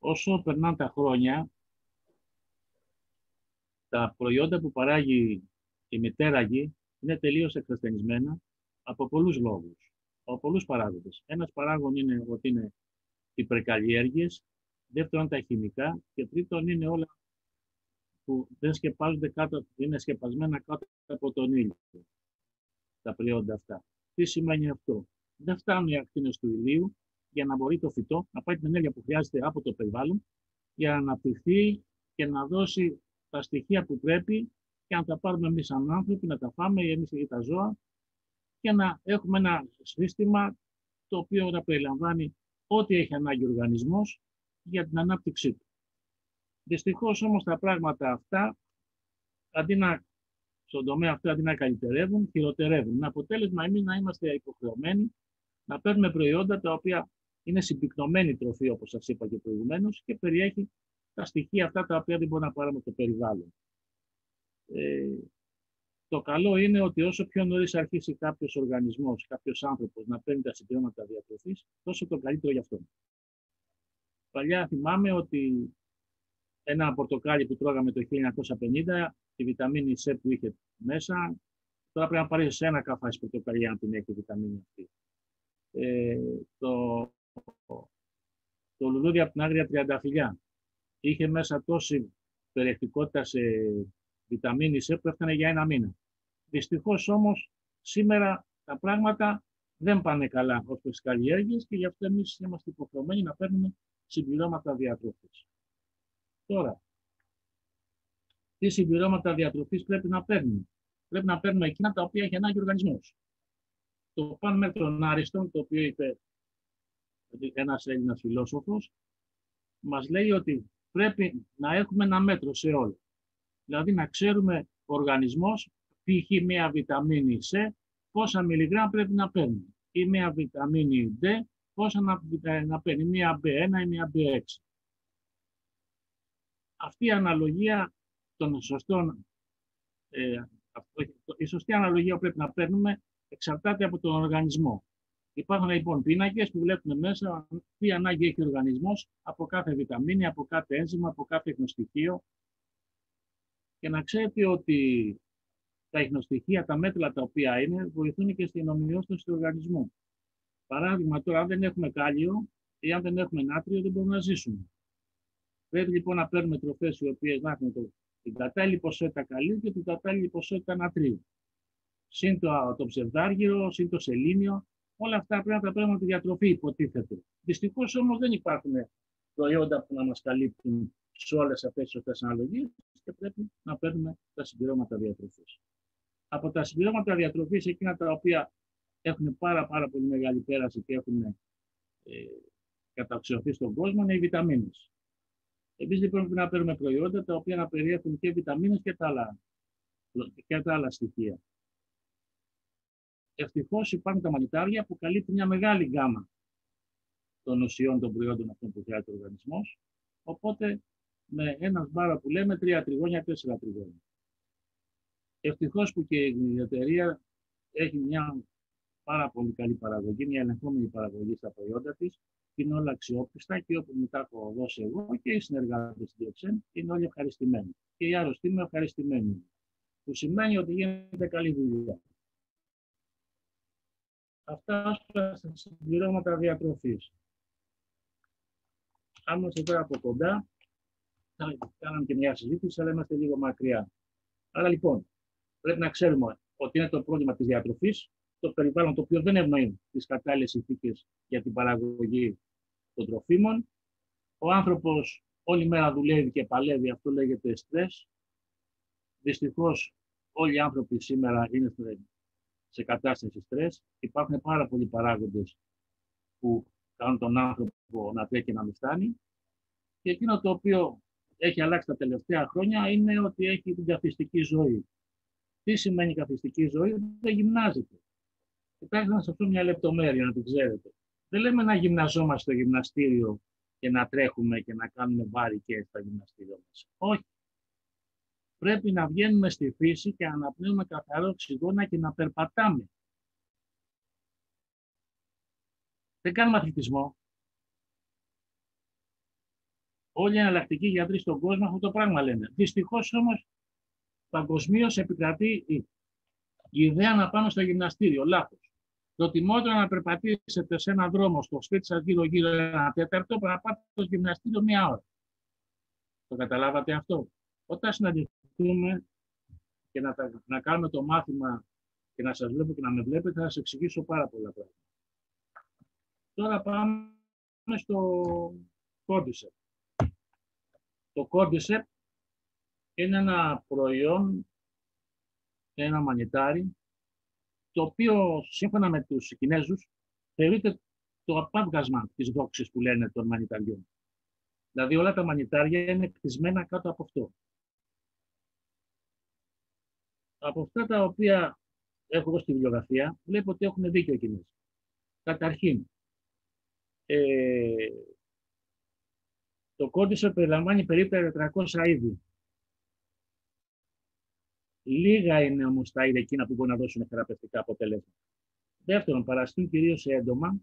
όσο περνάνε τα χρόνια, τα προϊόντα που παράγει η μητέρα γη είναι τελείως εξασθενισμένα από πολλούς λόγους, από πολλούς παράγοντες. Ένας παράγον είναι ότι είναι υπερκαλλιέργειες, δεύτερον τα χημικά και τρίτον είναι όλα που δεν σκεπάζονται κάτω, είναι σκεπασμένα κάτω από τον ήλιο, τα προϊόντα αυτά. Τι σημαίνει αυτό? Δεν φτάνουν οι ακτίνες του ηλίου για να μπορεί το φυτό να πάει την ενέργεια που χρειάζεται από το περιβάλλον για να αναπτυχθεί και να δώσει τα στοιχεία που πρέπει και να τα πάρουμε εμείς σαν άνθρωποι, να τα φάμε εμείς και τα ζώα και να έχουμε ένα σύστημα το οποίο να περιλαμβάνει ό,τι έχει ανάγκη ο οργανισμός για την ανάπτυξή του. Δυστυχώς όμως τα πράγματα αυτά, στον τομέα αυτό, αντί να καλυτερεύουν, χειροτερεύουν. Με αποτέλεσμα εμείς να είμαστε υποχρεωμένοι να παίρνουμε προϊόντα τα οποία είναι συμπυκνωμένη τροφή, όπως σας είπα και προηγουμένως, και περιέχει τα στοιχεία αυτά τα οποία δεν μπορούμε να πάρουμε από το περιβάλλον. Το καλό είναι ότι όσο πιο νωρίς αρχίσει κάποιος οργανισμός, κάποιος άνθρωπος να παίρνει τα συμπληρώματα διατροφής, τόσο το καλύτερο για αυτόν. Παλιά θυμάμαι ότι ένα πορτοκάλι που τρώγαμε το 1950, τη βιταμίνη C που είχε μέσα, τώρα πρέπει να πάρεις ένα καφάσι πορτοκαλί για να την έχει η βιταμίνη αυτή. Το λουλούδι από την άγρια τριανταφυλλιά είχε μέσα τόση περιεκτικότητα σε βιταμίνη C που έφτανε για ένα μήνα. Δυστυχώς όμως σήμερα τα πράγματα δεν πάνε καλά ως προς τις καλλιέργειες και γι' αυτό εμείς είμαστε υποχρεωμένοι να παίρνουμε συμπληρώματα διατροφής. Τώρα, τι συμπληρώματα διατροφής πρέπει να παίρνουμε? Πρέπει να παίρνουμε εκείνα τα οποία έχει ανάγκη ο οργανισμός. Το παν μέτρον άριστον, το οποίο είπε ένας Έλληνας φιλόσοφος, μας λέει ότι πρέπει να έχουμε ένα μέτρο σε όλα. Δηλαδή να ξέρουμε ο οργανισμός, π.χ. μία βιταμίνη C, πόσα μιλιγκράμμ πρέπει να παίρνει. Ή μία βιταμίνη D, πόσα να παίρνει. Μία B1 ή μία B6. Αυτή η αναλογία των σωστών, η σωστή αναλογία που πρέπει να παίρνουμε εξαρτάται από τον οργανισμό. Υπάρχουν λοιπόν πίνακες που βλέπουμε μέσα τι ανάγκη έχει ο οργανισμός από κάθε βιταμίνη, από κάθε ένζημα, από κάθε ίχνοστοιχείο. Και να ξέρετε ότι τα ίχνοστοιχεία, τα μέτρα τα οποία είναι, βοηθούν και στην ομοιόσταση του οργανισμού. Παράδειγμα, τώρα, αν δεν έχουμε κάλιο ή αν δεν έχουμε νάτριο, δεν μπορούμε να ζήσουμε. Πρέπει λοιπόν να παίρνουμε τροφές οι οποίες να έχουν την κατάλληλη ποσότητα καλίου και την κατάλληλη ποσότητα νατρίου. Συν το ψευδάργυρο, συν το σελήνιο, όλα αυτά πρέπει να τα παίρνουμε τη διατροφή, υποτίθεται. Δυστυχώς όμως δεν υπάρχουν προϊόντα που να μας καλύπτουν σε όλες αυτές τις σωστές αναλογίες και πρέπει να παίρνουμε τα συμπληρώματα διατροφής. Από τα συμπληρώματα διατροφής, εκείνα τα οποία έχουν πάρα πολύ μεγάλη πέραση και έχουν καταξιωθεί στον κόσμο, είναι οι βιταμίνες. Εμείς λοιπόν πρέπει να παίρνουμε προϊόντα τα οποία να περιέχουν και βιταμίνες και τα άλλα στοιχεία. Ευτυχώς υπάρχουν τα μανιτάρια που καλύπτουν μια μεγάλη γκάμα των ουσιών των προϊόντων αυτών που χρειάζεται ο οργανισμός. Οπότε με ένα μπάρο που λέμε 3 τριγώνια, 4 τριγώνια. Ευτυχώς που και η εταιρεία έχει μια πάρα πολύ καλή παραγωγή, μια ελεγχόμενη παραγωγή στα προϊόντα της. Είναι όλα αξιόπιστα και όπου μετά έχω δώσει εγώ και οι συνεργάτες της Διοξέν είναι όλοι ευχαριστημένοι. Και οι άρρωστοι είναι ευχαριστημένοι. Που σημαίνει ότι γίνεται καλή δουλειά. Αυτά στα συμπληρώματα διατροφής. Αν είμαστε τώρα από κοντά, θα κάναμε και μια συζήτηση, αλλά είμαστε λίγο μακριά. Άρα λοιπόν, πρέπει να ξέρουμε ότι είναι το πρόβλημα της διατροφής, το περιβάλλον το οποίο δεν ευνοεί τις κατάλληλες συνθήκες για την παραγωγή των τροφίμων. Ο άνθρωπος όλη μέρα δουλεύει και παλεύει, αυτό λέγεται στρες. Δυστυχώς όλοι οι άνθρωποι σήμερα είναι σε κατάσταση στρες. Υπάρχουν πάρα πολλοί παράγοντες που κάνουν τον άνθρωπο να τρέχει και να μην φτάνει. Και εκείνο το οποίο έχει αλλάξει τα τελευταία χρόνια είναι ότι έχει την καθιστική ζωή. Τι σημαίνει καθιστική ζωή? Δεν γυμνάζεται. Κοιτάξτε να σας πω μια λεπτομέρεια, να την ξέρετε. Δεν λέμε να γυμναζόμαστε στο γυμναστήριο και να τρέχουμε και να κάνουμε βάρη και στα γυμναστήρια μας. Όχι. Πρέπει να βγαίνουμε στη φύση και να αναπνέουμε καθαρό οξυγόνα και να περπατάμε. Δεν κάνουμε αθλητισμό. Όλοι οι εναλλακτικοί γιατροί στον κόσμο αυτό το πράγμα λένε. Δυστυχώς όμως παγκοσμίως επικρατεί η ιδέα να πάμε στο γυμναστήριο. Λάθος. Προτιμότερο να περπατήσετε σε έναν δρόμο στο σπίτι σας γύρω-γύρω 1/4, να πάτε στο γυμναστήριο 1 ώρα. Το καταλάβατε αυτό? Όταν συναντηθούμε και να κάνουμε το μάθημα και να σας βλέπω και να με βλέπετε, θα σας εξηγήσω πάρα πολλά πράγματα. Τώρα πάμε στο Cordyceps. Το Cordyceps είναι ένα προϊόν, ένα μανιτάρι, το οποίο σύμφωνα με τους Κινέζους θεωρείται το απάβγασμα της δόξης που λένε των μανιταριών. Δηλαδή όλα τα μανιτάρια είναι κτισμένα κάτω από αυτό. Από αυτά τα οποία έχω εγώ στη βιβλιογραφία, βλέπω ότι έχουν δίκιο οι Κινέζοι. Καταρχήν, το Cordyceps περιλαμβάνει περίπου 400 είδη. Λίγα είναι όμως τα είδη εκείνα που μπορούν να δώσουν θεραπευτικά αποτελέσματα. Δεύτερον, παραστούν κυρίως σε έντομα.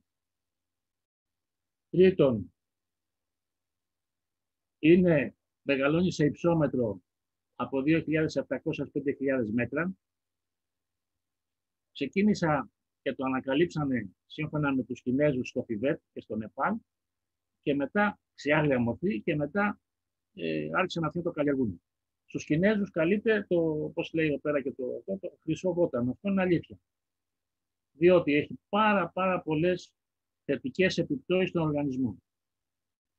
Τρίτον, μεγαλώνει σε υψόμετρο από 2.700 5.000 μέτρα. Ξεκίνησα και το ανακαλύψανε σύμφωνα με τους Κινέζους στο Θιβέτ και στο Νεπάλ και μετά σε άγρια μορφή και μετά άρχισαν αυτοί να το καλλιεργούν. Στους Κινέζους καλείται το, όπως λέει εδώ πέρα και το χρυσό βότανο. Αυτό είναι αλήθεια. Διότι έχει πάρα πολλές θετικές επιπτώσεις στον οργανισμό.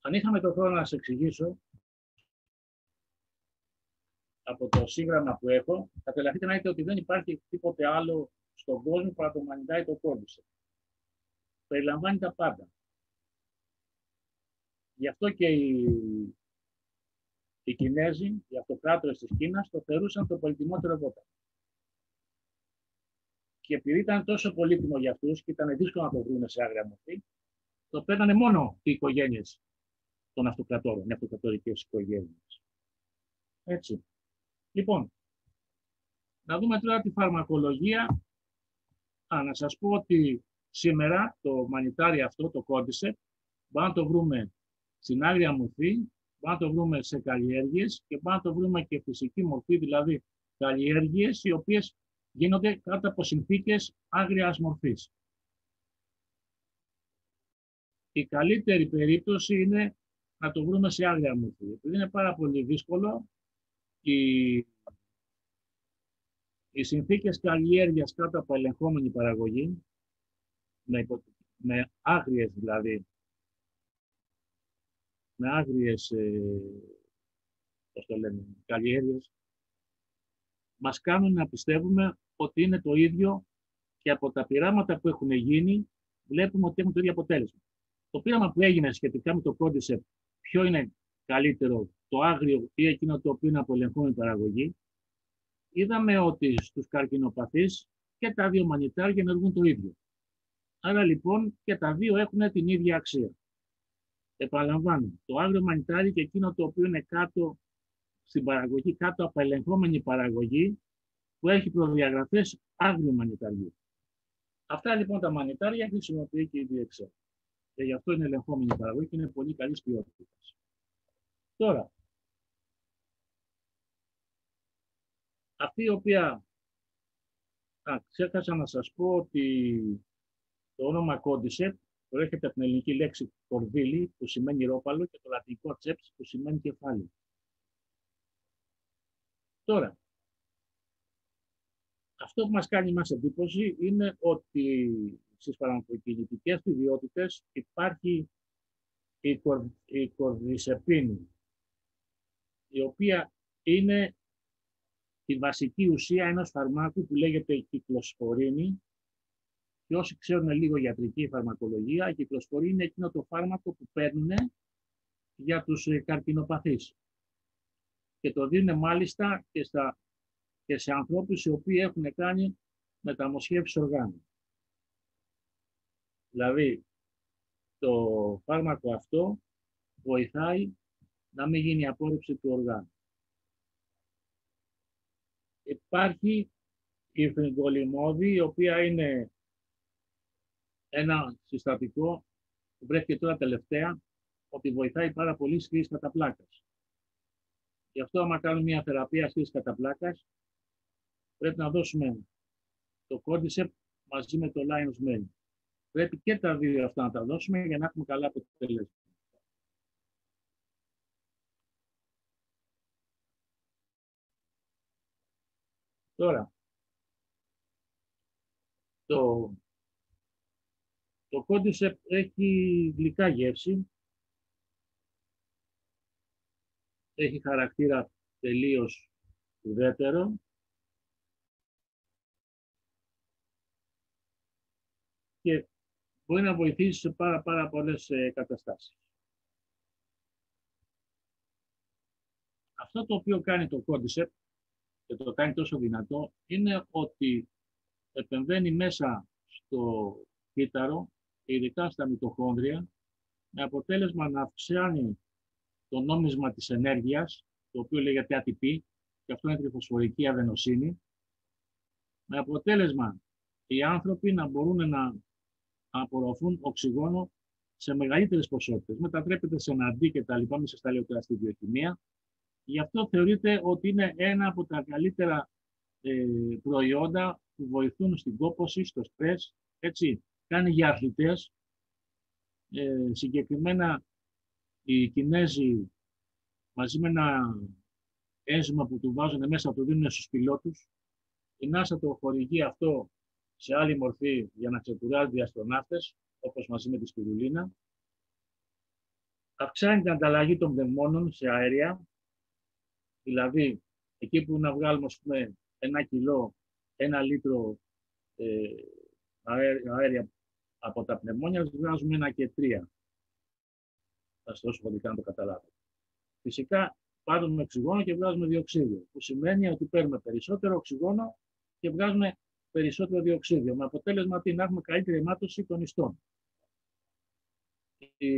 Αν είχαμε το χρόνο να σας εξηγήσω, από το σύγγραμμα που έχω, θα τρελαθείτε να δείτε ότι δεν υπάρχει τίποτε άλλο στον κόσμο παρά το μανιτάρι το Cordyceps. Περιλαμβάνει τα πάντα. Γι' αυτό και οι Κινέζοι, οι αυτοκράτορες της Κίνας, το θεωρούσαν το πολυτιμότερο βότανο. Και επειδή ήταν τόσο πολύτιμο για αυτούς και ήταν δύσκολο να το βρουν σε άγρια μορφή, το παίρνανε μόνο οι οικογένειες των αυτοκρατόρων, οι αυτοκρατορικές οικογένειες. Έτσι. Λοιπόν, να δούμε τώρα τη φαρμακολογία. Να σας πω ότι σήμερα το μανιτάρι αυτό, το Cordyceps, μπορούμε να το βρούμε στην άγρια μορφή, μπορούμε να το βρούμε σε καλλιέργειες και μπορούμε να το βρούμε και φυσική μορφή, δηλαδή καλλιέργειες οι οποίες γίνονται κάτω από συνθήκες άγριας μορφής. Η καλύτερη περίπτωση είναι να το βρούμε σε άγρια μορφή. Επειδή είναι πάρα πολύ δύσκολο, οι συνθήκες καλλιέργειας κάτω από ελεγχόμενη παραγωγή, με άγριες δηλαδή, με άγριες καλλιέργειες, μας κάνουν να πιστεύουμε ότι είναι το ίδιο και από τα πειράματα που έχουν γίνει βλέπουμε ότι έχουν το ίδιο αποτέλεσμα. Το πείραμα που έγινε σχετικά με το Cordyceps, ποιο είναι καλύτερο, το άγριο ή εκείνο το οποίο είναι από ελεγχόμενη παραγωγή, είδαμε ότι στους καρκινοπαθείς και τα δύο μανιτάρια ενεργούν το ίδιο. Άρα λοιπόν και τα δύο έχουν την ίδια αξία. Επαναλαμβάνω, το άγριο μανιτάρι και εκείνο το οποίο είναι κάτω στην παραγωγή, κάτω από ελεγχόμενη παραγωγή, που έχει προδιαγραφές άγριου μανιταριού. Αυτά λοιπόν τα μανιτάρια χρησιμοποιεί και η DXL. Και γι' αυτό είναι ελεγχόμενη παραγωγή και είναι πολύ καλής ποιότητας. Τώρα, αυτή η οποία ξέχασα να σας πω ότι το όνομα Cordyceps προέρχεται από την ελληνική λέξη κορδίλι, που σημαίνει ρόπαλο, και το λατινικό ceps, που σημαίνει κεφάλι. Τώρα, αυτό που μας κάνει μας εντύπωση είναι ότι στις φαρμακοκινητικές του ιδιότητες υπάρχει η κορδισεπίνη, η οποία είναι η βασική ουσία ενός φαρμάκου που λέγεται κυκλοσπορίνη. Και όσοι ξέρουν λίγο ιατρική φαρμακολογία, η κυκλοσπορίνη είναι εκείνο το φάρμακο που παίρνουν για τους καρκινοπαθείς. Και το δίνουν μάλιστα και σε ανθρώπους οι οποίοι έχουν κάνει μεταμοσχεύσεις οργάνων. Δηλαδή, το φάρμακο αυτό βοηθάει να μην γίνει απόρριψη του οργάνου. Υπάρχει η φυγκολιμόδη, η οποία είναι ένα συστατικό που βρέθηκε τώρα τελευταία ότι βοηθάει πάρα πολύ στη χρήση κατά πλάκας. Γι' αυτό, άμα κάνουμε μια θεραπεία χρήση κατά πλάκας, πρέπει να δώσουμε το Cordyceps μαζί με το Lion's Mane. Πρέπει και τα δύο αυτά να τα δώσουμε για να έχουμε καλά αποτελέσματα. Τώρα, το Cordyceps έχει γλυκά γεύση, έχει χαρακτήρα τελείως ουδέτερο και μπορεί να βοηθήσει σε πάρα πολλές καταστάσεις. Αυτό το οποίο κάνει το Cordyceps και το κάνει τόσο δυνατό είναι ότι επεμβαίνει μέσα στο κύτταρο, ειδικά στα μυτοχόνδρια, με αποτέλεσμα να αυξάνει το νόμισμα της ενέργειας, το οποίο λέγεται ATP, και αυτό είναι τριφωσφορική αδενοσύνη, με αποτέλεσμα οι άνθρωποι να μπορούν να απορροφούν οξυγόνο σε μεγαλύτερες ποσότητες. Μετατρέπεται σε ναντί και τα λοιπά, μέσα στα λιότερα στη βιοχημία. Γι' αυτό θεωρείται ότι είναι ένα από τα καλύτερα προϊόντα που βοηθούν στην κόπωση, στο στρες, έτσι, κάνει για αθλητές. Συγκεκριμένα οι Κινέζοι μαζί με ένα ένζημα που του βάζουν μέσα, το δίνουν στους πιλότους. Η NASA το χορηγεί αυτό σε άλλη μορφή για να ξεκουράζει οι αστροναύτες, όπως μαζί με τη σπιρουλίνα. Αυξάνει την ανταλλαγή των πνευμόνων σε αέρια, δηλαδή εκεί που να βγάλουμε, ας πούμε, 1 κιλό, 1 λίτρο αέρια από τα πνευμόνια, βγάζουμε 1 και 3. Θα στο δώσω κωδικά να το καταλάβετε. Φυσικά πάρουμε οξυγόνο και βγάζουμε διοξίδιο, που σημαίνει ότι παίρνουμε περισσότερο οξυγόνο και βγάζουμε περισσότερο διοξίδιο, με αποτέλεσμα ότι να έχουμε καλύτερη αιμάτωση των ιστών. Η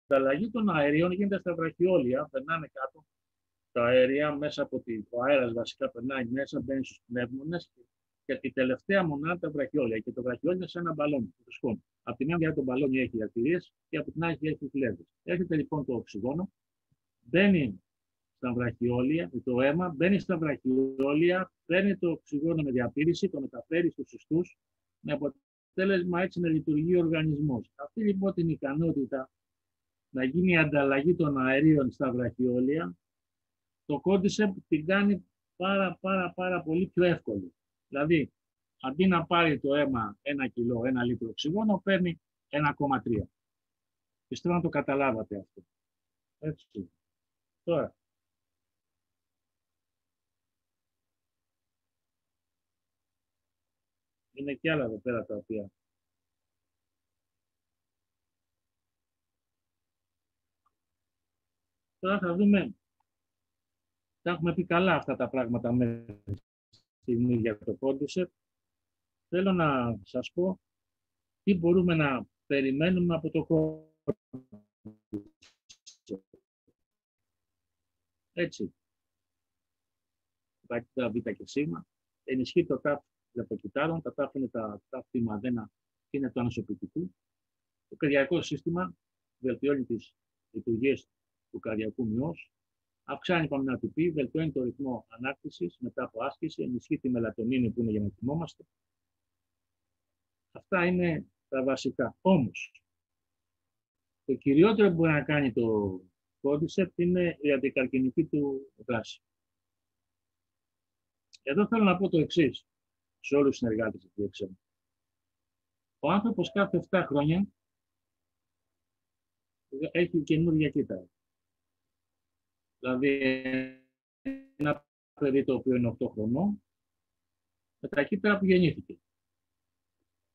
ανταλλαγή των αερίων γίνεται στα βραχιόλια, περνάνε κάτω τα αέρια μέσα από ο αέρας βασικά περνάει μέσα, μπαίνει στους πνεύμονες και η τελευταία μονάδα τα βραχιόλια. Και το βραχιόλι είναι σαν ένα μπαλόνι. Από τη μια μεριά το μπαλόνι έχει αρτηρίες και από την άλλη έχει φλέβες. Έρχεται λοιπόν το οξυγόνο, μπαίνει στα βραχιόλια, το αίμα μπαίνει στα βραχιόλια, παίρνει το οξυγόνο με διαπήρηση, το μεταφέρει στους ιστούς, με αποτέλεσμα έτσι να λειτουργεί ο οργανισμός. Αυτή λοιπόν την ικανότητα να γίνει η ανταλλαγή των αερίων στα βραχιόλια, το Cordyceps την κάνει πάρα πολύ πιο εύκολη. Δηλαδή, αντί να πάρει το αίμα 1 κιλό, 1 λίτρο οξυγόνο, παίρνει 1,3. Πιστεύω να το καταλάβατε αυτό. Έτσι. Τώρα, είναι και άλλα εδώ πέρα τα οποία. Τώρα θα δούμε, τα έχουμε πει καλά αυτά τα πράγματα μέχρι στιγμή για το Cordyceps. Θέλω να σας πω τι μπορούμε να περιμένουμε από το Cordyceps. Έτσι. Υπάρχει τα β και σ. Ενισχύει το τάφ λεπτοκυτάρων. Τα τάφ είναι τα τάφ τιμαδένα και είναι το ανασωπητικού. Το καρδιακό σύστημα βελτιώνει τις λειτουργίες του καρδιακού μυός. Αυξάνει την ATP, βελτιώνει το ρυθμό ανάκτησης μετά από άσκηση, ενισχύει τη μελατονίνη που είναι για να κοιμόμαστε. Αυτά είναι τα βασικά. Όμως, το κυριότερο που μπορεί να κάνει το Cordyceps είναι η αντικαρκινική του δράση. Εδώ θέλω να πω το εξής σε όλους τους συνεργάτες του DXM. Ο άνθρωπος κάθε 7 χρόνια έχει καινούργια κύτταρα. Δηλαδή, ένα παιδί το οποίο είναι 8 χρονών, με τα κύτταρα που γεννήθηκε.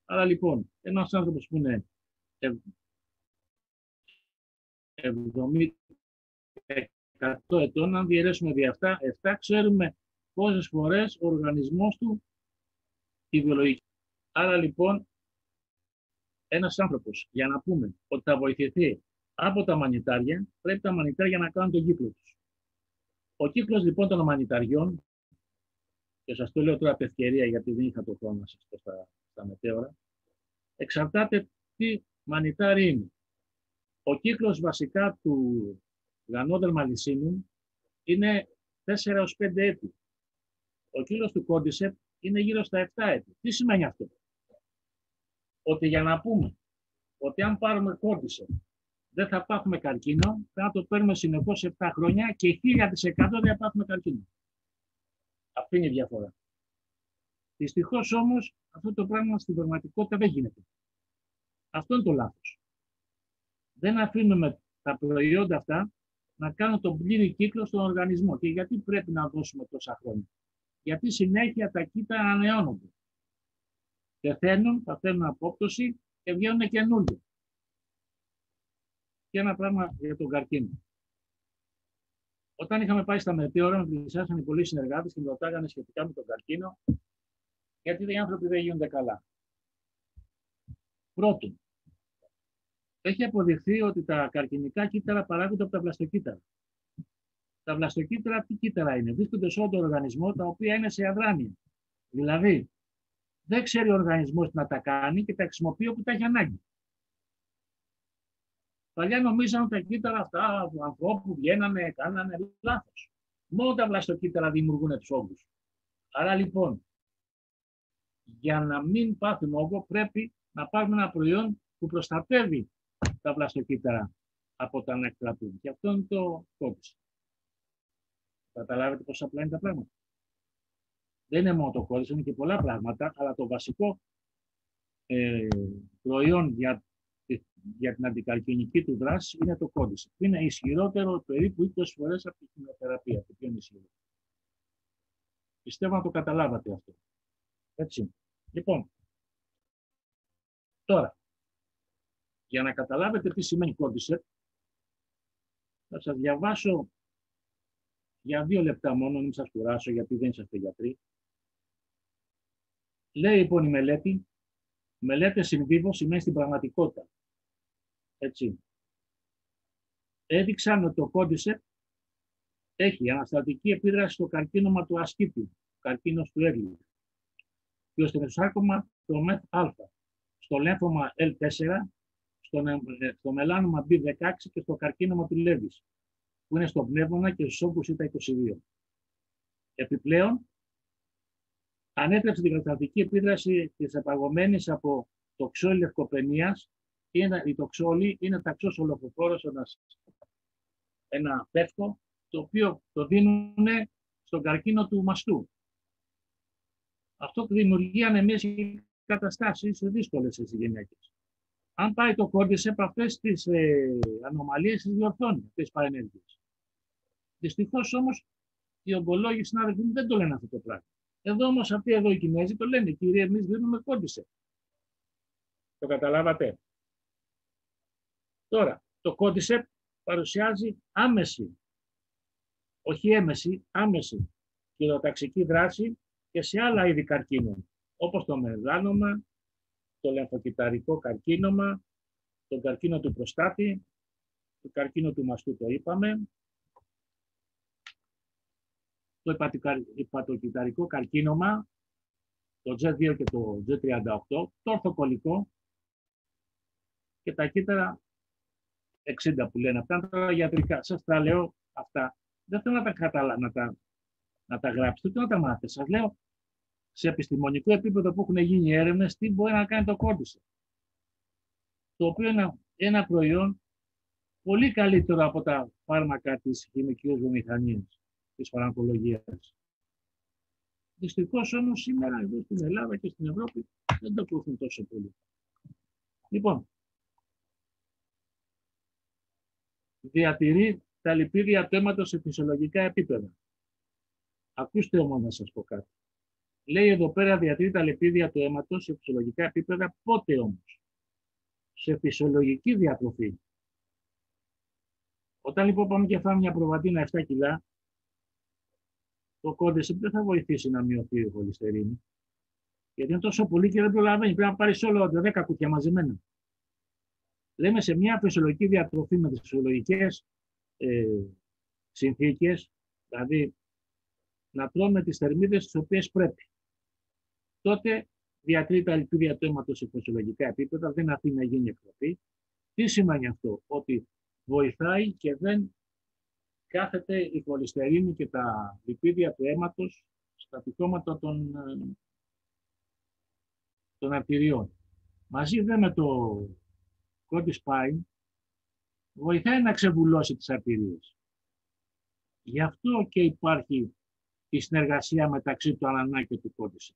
Άρα λοιπόν, ένας άνθρωπος που είναι 100 ετών, αν διαιρέσουμε δι' αυτά, 7, ξέρουμε πόσες φορές ο οργανισμός του τη βιολογική. Άρα λοιπόν, ένας άνθρωπος, για να πούμε ότι θα βοηθηθεί από τα μανιτάρια, πρέπει τα μανιτάρια να κάνουν τον κύκλο τους. Ο κύκλος λοιπόν των μανιταριών, και σας το λέω τώρα από ευκαιρία γιατί δεν είχα το χρόνο να σας πω στα μετέωρα, εξαρτάται τι μανιτάρι είναι. Ο κύκλος βασικά του γανόδερμα λυσίνου είναι 4 έως 5 έτη. Ο κύκλος του κόντισεπ είναι γύρω στα 7 έτη. Τι σημαίνει αυτό? Ότι για να πούμε ότι αν πάρουμε κόντισεπ δεν θα πάθουμε καρκίνο, θα το παίρνουμε συνεχώς 7 χρόνια και 1000% δεν θα πάθουμε καρκίνο. Αυτή είναι η διαφορά. Δυστυχώς όμως αυτό το πράγμα στην πραγματικότητα δεν γίνεται. Αυτό είναι το λάθος. Δεν αφήνουμε τα προϊόντα αυτά να κάνουν τον πλήρη κύκλο στον οργανισμό. Και γιατί πρέπει να δώσουμε τόσα χρόνια? Γιατί συνέχεια τα κύτταρα ανανεώνονται. Πεθαίνουν, θα θέλουν απόπτωση και βγαίνουν καινούργια. Και ένα πράγμα για τον καρκίνο. Όταν είχαμε πάει στα μετέωρα, με πλησιάσαν οι πολλοί συνεργάτες και με ρωτάγανε σχετικά με τον καρκίνο, γιατί οι άνθρωποι δεν γίνονται καλά. Πρώτον, έχει αποδειχθεί ότι τα καρκινικά κύτταρα παράγονται από τα βλαστοκύτταρα. Τα βλαστοκύτταρα τι κύτταρα είναι? Βρίσκονται σε όλο τον οργανισμό, τα οποία είναι σε αδράνεια. Δηλαδή, δεν ξέρει ο οργανισμός να τα κάνει και τα χρησιμοποιεί όπου τα έχει ανάγκη. Παλιά νομίζαν ότι τα κύτταρα αυτά του ανθρώπου βγαίνανε, κάνανε λάθος. Μόνο τα βλαστοκύτταρα δημιουργούν τους όγκους. Άρα λοιπόν, για να μην πάθουν όγκο, πρέπει να πάρουμε ένα προϊόν που προστατεύει τα βλαστοκύτταρα από τα να εκτραπούν. Και αυτό είναι το κόντισεπ. Καταλάβετε πόσο απλά είναι τα πράγματα. Δεν είναι μόνο το κόντισεπ, είναι και πολλά πράγματα, αλλά το βασικό προϊόν για την αντικαρκινική του δράση είναι το κόντισεπ. Είναι ισχυρότερο περίπου 20 φορές από τη χημειοθεραπεία. Το πιο είναι ισχυρό. Πιστεύω να το καταλάβατε αυτό. Έτσι. Λοιπόν, τώρα, για να καταλάβετε τι σημαίνει κόντισεπ, θα σας διαβάσω για 2 λεπτά μόνο, μην σας κουράσω γιατί δεν είσαστε γιατροί. Λέει λοιπόν η μελέτη, μελέτες in vivo σημαίνει στην πραγματικότητα. Έτσι. Έδειξαν ότι το κόντισεπ έχει αναστατική επίδραση στο καρκίνωμα του ασκήτη, καρκίνος του έγλου, και στο μεσοσάρκωμα το ΜΕΘ-Α, στο λέμφωμα L4, στο μελάνομα B16 και στο καρκίνωμα του Λέβης, που είναι στο πνεύμονα και στους όγκους ητα22. Επιπλέον, ανέτρεψε την καταστατική επίδραση της επαγωμένης από τοξόλη λευκοπενίας. Η τοξόλη είναι ταξός ολοφοφόρος, ένα πεύκο, το οποίο το δίνουν στον καρκίνο του μαστού. Αυτό δημιουργεί ανεμίες και καταστάσεις δύσκολες στις γυναίκες. Αν πάει το κόντισεπ, αυτές τις ανομαλίες τις διορθώνει, αυτές τις παρενέργειες. Δυστυχώς όμως, οι ογκολόγοι συνάδελφοι δεν το λένε αυτό το πράγμα. Εδώ όμως αυτοί εδώ οι Κινέζοι το λένε, κύριε, εμείς δίνουμε κόντισεπ. Το καταλάβατε? Τώρα, το κόντισεπ παρουσιάζει άμεση, όχι έμεση, άμεση χειροταξική δράση και σε άλλα είδη καρκίνων, όπως το μελάνομα, το λεμφοκυταρικό καρκίνωμα, τον καρκίνο του προστάτη, το καρκίνο του μαστού το είπαμε, το υπατοκυταρικό καρκίνωμα, το G2 και το G38, το ορθοκολλικό και τα κύτταρα 60 που λένε. Αυτά είναι τα γιατρικά. Σας τα λέω αυτά. Δεν θέλω να τα γράψετε, ούτε να τα μάθετε. Σας λέω σε επιστημονικό επίπεδο που έχουν γίνει έρευνες τι μπορεί να κάνει το κόντισεπ. Το οποίο είναι ένα προϊόν πολύ καλύτερο από τα φάρμακα της χημικής βιομηχανίας, της φαρμακολογίας. Δυστυχώς όμως σήμερα εδώ στην Ελλάδα και στην Ευρώπη δεν το ακολουθούν τόσο πολύ. Λοιπόν, διατηρεί τα λιπίδια του αίματος σε φυσιολογικά επίπεδα. Ακούστε όμως να σας πω κάτι. Λέει εδώ πέρα διατηρεί τα λιπίδια του αίματος σε φυσιολογικά επίπεδα. Πότε όμως? Σε φυσιολογική διατροφή. Όταν λοιπόν πάμε και φάμε μια προβατίνα 7 κιλά, το κόντισεπ δεν θα βοηθήσει να μειωθεί η χολυστερίνη. Γιατί είναι τόσο πολύ και δεν προλαβαίνει. Πρέπει να πάρεις όλο 10 κουτιά μαζεμένα. Λέμε σε μια φυσιολογική διατροφή με τις φυσιολογικές συνθήκες, δηλαδή να τρώμε τις θερμίδες τις οποίες πρέπει. Τότε διατηρεί τα λιπίδια του αίματος σε φυσιολογικά επίπεδα, δεν αφήνει να γίνει εκτροπή. Τι σημαίνει αυτό? Ότι βοηθάει και δεν κάθεται η χολυστερίνη και τα λιπίδια του αίματος στα πυθώματα των αρτηριών. Μαζί δε με το Cordyspine βοηθάει να ξεβουλώσει τις αρτηρίες. Γι' αυτό και υπάρχει η συνεργασία μεταξύ του ανανά και του Cordyceps.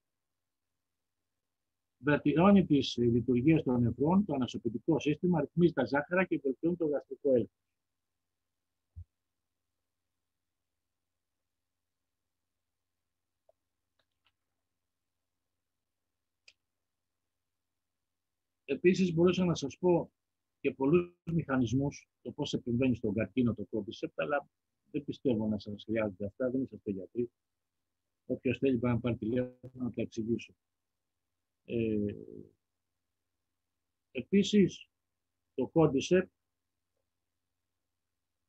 Βελτιώνει τις λειτουργίες των νευρών, το ανασωπητικό σύστημα, ρυθμίζει τα ζάχαρα και βελτιώνει το γαστρικό έλεγχο. Επίσης, μπορούσα να σας πω και πολλούς μηχανισμούς, το πώς επεμβαίνει στον καρκίνο το Cordyceps, αλλά δεν πιστεύω να σας χρειάζονται αυτά, δεν είσαστε γιατροί. Όποιος θέλει μπορεί να πάρει τηλέφωνο να τα εξηγήσω. Επίσης, το Cordyceps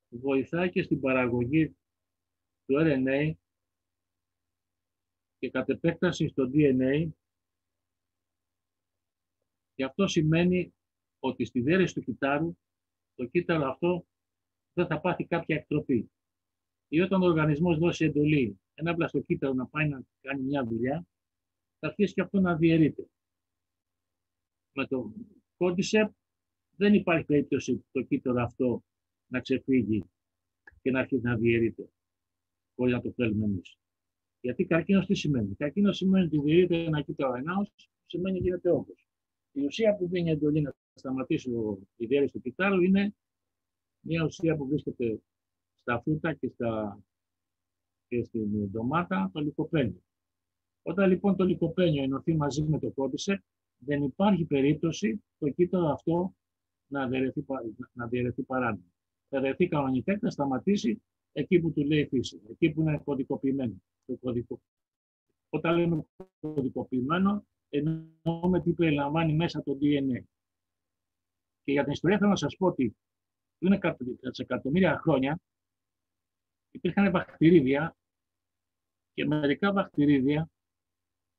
βοηθάει και στην παραγωγή του RNA και κατ' επέκταση στο DNA. Και αυτό σημαίνει ότι στη διαίρεση του κυττάρου, το κύτταρο αυτό δεν θα πάθει κάποια εκτροπή. Ή όταν ο οργανισμός δώσει εντολή ένα στο κύτταρο να πάει να κάνει μια δουλειά, θα αρχίσει και αυτό να διαιρείται. Με το Cordyceps δεν υπάρχει περίπτωση το κύτταρο αυτό να ξεφύγει και να αρχίσει να διαιρείται, χωρίς να το θέλουμε εμείς. Γιατί καρκίνος τι σημαίνει? Καρκίνος σημαίνει ότι διαιρείται ένα κύτταρο ενάος, σημαίνει γίνεται όγκος. Η ουσία που δίνει εντολή να σταματήσει η διαίρεση του κυττάρου είναι μια ουσία που βρίσκεται στα φρούτα και στην ντομάτα, το λικοπένιο. Όταν λοιπόν το λικοπένιο ενωθεί μαζί με το Cordyceps, δεν υπάρχει περίπτωση το κύτταρο αυτό να διαιρεθεί παράνομα. Θα διαιρεθεί κανονικά και θα σταματήσει εκεί που του λέει η φύση, εκεί που είναι κωδικοποιημένο. Όταν λέμε κωδικοποιημένο, εννοούμε τι περιλαμβάνει μέσα το DNA. Και για την ιστορία θέλω να σας πω ότι πριν εκατομμύρια χρόνια υπήρχαν βακτηρίδια και μερικά βακτηρίδια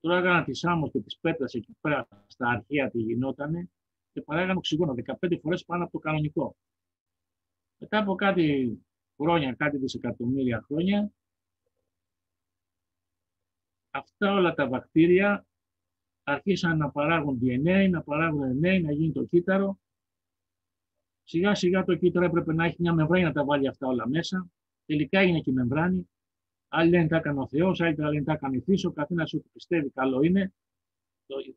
τρώγανε τις άμμος και τις πέτρες εκεί πέρα στα αρχαία τι γινότανε και παράγανε οξυγόνο 15 φορές πάνω από το κανονικό. Μετά από κάτι χρόνια, κάτι δισεκατομμύρια χρόνια, αυτά όλα τα βακτήρια αρχίσαν να παράγουν DNA, να παράγουν RNA, να γίνει το κύτταρο. Σιγά σιγά το κύτταρο έπρεπε να έχει μια μεμβράνη να τα βάλει αυτά όλα μέσα. Τελικά έγινε και η μεμβράνη. Άλλοι λένε τα έκανε ο Θεός, άλλοι λένε τα έκανε η φύση. Ο καθένας ό,τι πιστεύει καλό είναι.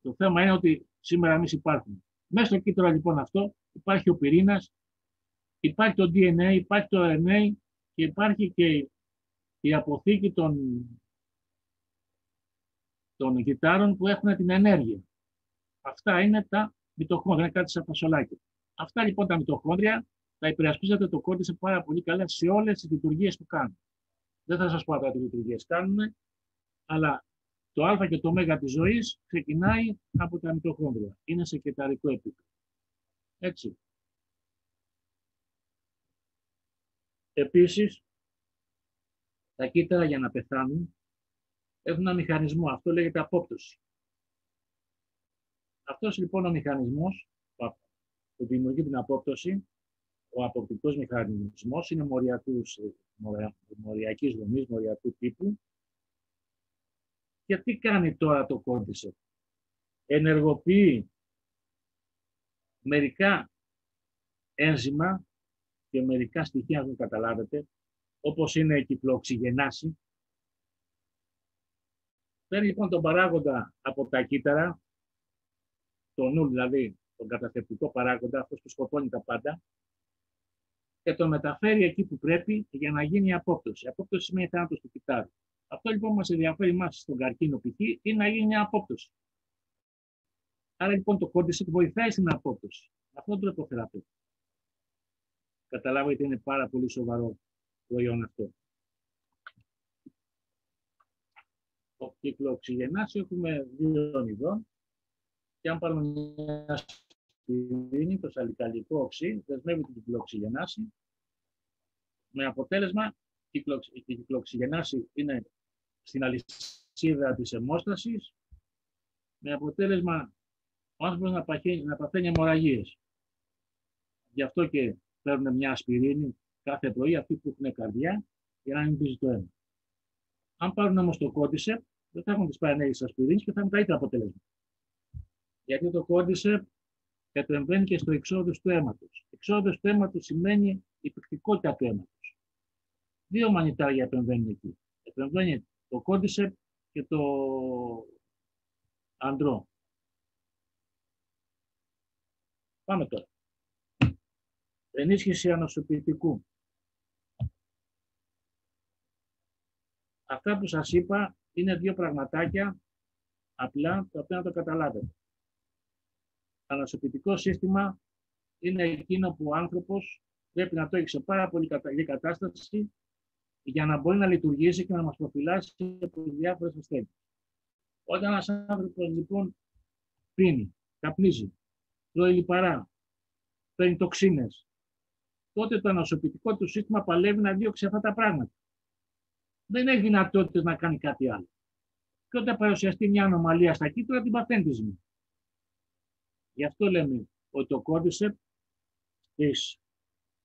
Το θέμα είναι ότι σήμερα εμείς υπάρχουμε. Μέσα στο κύτταρο λοιπόν αυτό υπάρχει ο πυρήνας, υπάρχει το DNA, υπάρχει το RNA και υπάρχει και η αποθήκη των κυττάρων που έχουν την ενέργεια. Αυτά είναι τα μυτοχόνδρια, είναι κάτι σαν φασολάκια. Αυτά λοιπόν τα μυτοχόνδρια τα υπερασπίζεται το Cordyceps πάρα πολύ καλά σε όλες τις λειτουργίες που κάνουν. Δεν θα σας πω τώρα τι λειτουργίες κάνουν, αλλά το α και το ω της ζωής ξεκινάει από τα μυτοχόνδρια. Είναι σε κυτταρικό επίπεδο. Έτσι. Επίσης, τα κύτταρα για να πεθάνουν έχουν ένα μηχανισμό. Αυτό λέγεται απόπτωση. Αυτός λοιπόν ο μηχανισμός που δημιουργεί την απόπτωση, ο αποπτικός μηχανισμός, είναι μοριακής δομής, μοριακού τύπου. Και τι κάνει τώρα το Cordyceps? Ενεργοποιεί μερικά ένζημα και μερικά στοιχεία, αν δεν καταλάβετε, όπως είναι η κυκλοοξυγενάση. Παίρνει λοιπόν τον παράγοντα από τα κύτταρα, το νουλ δηλαδή, τον καταθεπτικό παράγοντα, αυτός που σκοτώνει τα πάντα, και τον μεταφέρει εκεί που πρέπει για να γίνει η απόπτωση. Η απόπτωση σημαίνει θάνατος του κυττάρου. Αυτό λοιπόν που μας ενδιαφέρει εμάς στον καρκίνο π.χ. είναι να γίνει μια απόπτωση. Άρα λοιπόν το Cordyceps βοηθάει στην απόπτωση. Αυτό το τροποθεραπεύει. Καταλάβετε, είναι πάρα πολύ σοβαρό προϊόν αυτό. Το κυκλοοξυγενάση έχουμε δύο ειδών. Και αν πάρουμε μια σπιρίνη, το σαλικαλικό οξύ, δεσμεύει την κυκλοοξυγενάση. Με αποτέλεσμα, η κυκλοοξυγενάση είναι στην αλυσίδα της αιμόστασης με αποτέλεσμα ο άνθρωπος να παθαίνει αιμορραγίες. Γι' αυτό και παίρνουν μια ασπιρίνη κάθε πρωί, αυτοί που έχουν καρδιά, για να μην πίζει το αίμα. Αν πάρουν όμως το Cordyceps, δεν θα έχουν τις παρενέργειες ασπιρίνης και θα έχουν καλύτερα αποτελέσματα. Γιατί το Cordyceps επεμβαίνει και στο εξόδους του αίματος. Εξόδους του αίματος σημαίνει η πυκτικότητα του αίματος. Δύο μανιτάρια επεμβαίνουν εκεί. Επεμβαίνει το Cordyceps και το αντρό. Πάμε τώρα. Ενίσχυση ανοσοποιητικού. Αυτά που σας είπα είναι δύο πραγματάκια απλά, τα οποία να το καταλάβετε. Το ανοσοποιητικό σύστημα είναι εκείνο που ο άνθρωπος πρέπει να το έχει σε πάρα πολύ καλή κατάσταση για να μπορεί να λειτουργήσει και να μας προφυλάσει από διάφορες ασθένειες. Όταν ένας άνθρωπος λοιπόν πίνει, καπνίζει, τρώει λιπαρά, παίρνει τοξίνες, τότε το ανοσοποιητικό του σύστημα παλεύει να διώξει αυτά τα πράγματα. Δεν έχει δυνατότητες να κάνει κάτι άλλο. Και όταν παρουσιαστεί μια ανομαλία στα κύτταρα, την παθαίνει τη ζημιά. Γι' αυτό λέμε ότι το Cordyceps της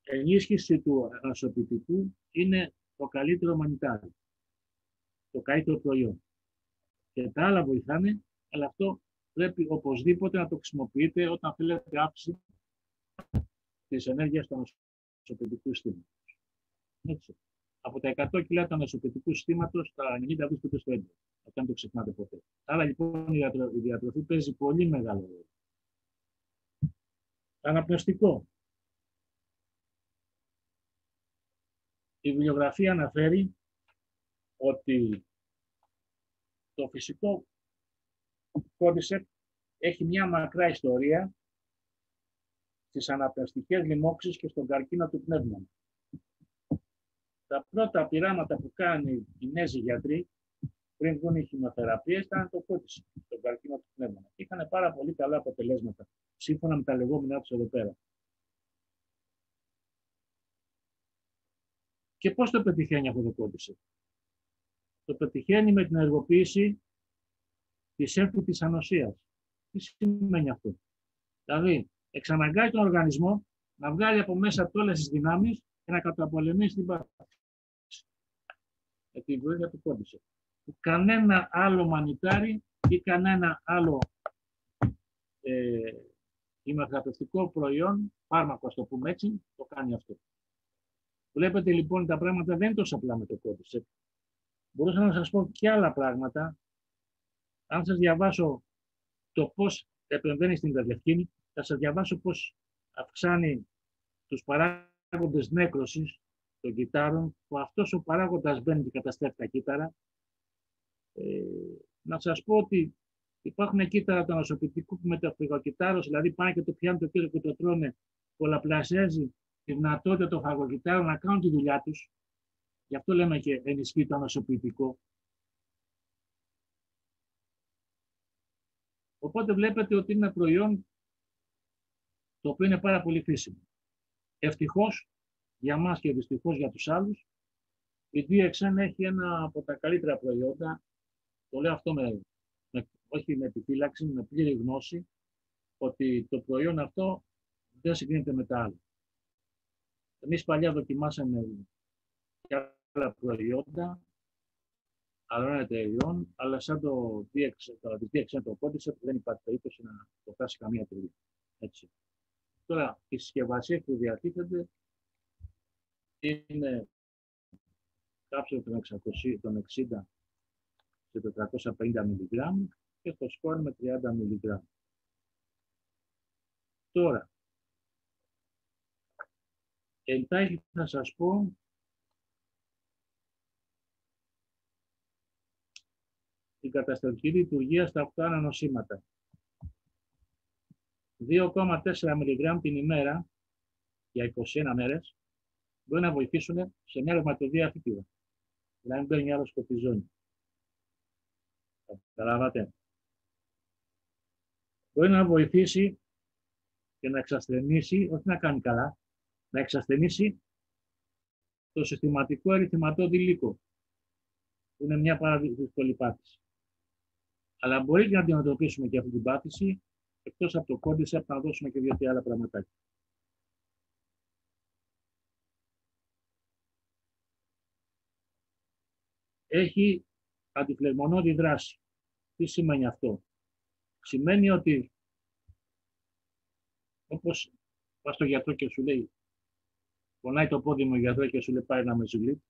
ενίσχυση του ανοσοποιητικού είναι το καλύτερο μανιτάρι, το καλύτερο προϊόν. Και τα άλλα βοηθάνε, αλλά αυτό πρέπει οπωσδήποτε να το χρησιμοποιείτε όταν θέλετε αύξηση της ενέργειας του ανοσοποιητικού συστήματος. Έτσι. Από τα 100 κιλά του ανοσοποιητικού συστήματος, τα 90 βρίσκονται στο έντονο. Αυτό δεν το ξεχνάτε ποτέ. Άρα λοιπόν η διατροφή παίζει πολύ μεγάλο ρόλο. Αναπνευστικό. Η βιβλιογραφία αναφέρει ότι το φυσικό Cordyceps έχει μια μακρά ιστορία στις αναπνευστικές λοιμώξεις και στον καρκίνο του πνεύμονα. Τα πρώτα πειράματα που κάνουν οι Κινέζοι γιατροί πριν βγουν οι χημειοθεραπείες ήταν το Cordyceps, τον καρκίνο του πνεύμονα. Είχαν πάρα πολύ καλά αποτελέσματα, σύμφωνα με τα λεγόμενά τους εδώ πέρα. Και πώς το πετυχαίνει αυτό το Cordyceps? Το πετυχαίνει με την ενεργοποίηση της έμφυτης ανοσίας. Τι σημαίνει αυτό? Δηλαδή, εξαναγκάζει τον οργανισμό να βγάλει από μέσα του όλες τις δυνάμεις και να καταπολεμήσει την πάθηση. Με τη βοήθεια του Cordyceps. Κανένα άλλο μανιτάρι ή κανένα άλλο ημιοθεραπευτικό προϊόν, φάρμακο, ας το πούμε έτσι, το κάνει αυτό. Βλέπετε λοιπόν τα πράγματα δεν είναι τόσο απλά με το Cordyceps. Μπορούσα να σας πω και άλλα πράγματα. Αν σας διαβάσω το πώς επεμβαίνει στην καρδιαυχήνη, θα σας διαβάσω πώς αυξάνει τους παράγοντες νέκρωσης των κυττάρων, που αυτός ο παράγοντας μπαίνει και καταστρέφει τα κύτταρα. Να σας πω ότι υπάρχουν κύτταρα του ανοσοποιητικού που με το φυγοκυττάρος, δηλαδή πάνε και το πιάνουν το κύτταρο και το τρώνε, πολλαπλασιάζει τη δυνατότητα των φαγοκυττάρων να κάνουν τη δουλειά τους. Γι' αυτό λέμε και ενισχύει το ανοσοποιητικό. Οπότε βλέπετε ότι είναι ένα προϊόν το οποίο είναι πάρα πολύ χρήσιμο. Ευτυχώς για μας και δυστυχώς για τους άλλους, η DXN έχει ένα από τα καλύτερα προϊόντα. Το λέω αυτό όχι με επιφύλαξη, με πλήρη γνώση, ότι το προϊόν αυτό δεν συγκρίνεται με τα άλλα. Εμείς παλιά δοκιμάσαμε και άλλα προϊόντα άλλων εταιριών, αλλά σαν το DXN, το Cordyceps, δεν υπάρχει περίπτωση να το φτάσει καμία εταιρεία. Έτσι. Τώρα, οι συσκευασίες που διατίθενται είναι κάψουλα των 60 σε 450 μιλιγκράμμ και το σκόρ με 30 μιλιγκράμμ. Τώρα, εντάχει θα σας πω την καταστατική λειτουργία στα 8 ανανοσήματα. 2,4 μιλιγκράμμ την ημέρα για 21 μέρες μπορεί να βοηθήσουν σε μια ρευματοδία φύτηρα. Δηλαδή μην παίρνει άλλο σκορτιζόνη. Καταλάβατε. Μπορεί να βοηθήσει και να εξασθενήσει, όχι να κάνει καλά, να εξασθενήσει το συστηματικό ερυθυματώδη λύκο, που είναι μια πάρα δύσκολη πάθηση. Αλλά μπορεί και να αντιμετωπίσουμε και αυτή την πάθηση, εκτός από το κόντισεπτ να δώσουμε και 2-3 άλλα πραγματάκια. Έχει αντιφλεγμονώδη δράση. Τι σημαίνει αυτό? Σημαίνει ότι όπως πας στο γιατρό και σου λέει, πονάει το πόδι μου γιατρό και σου λέει πάει να με ζουλεί,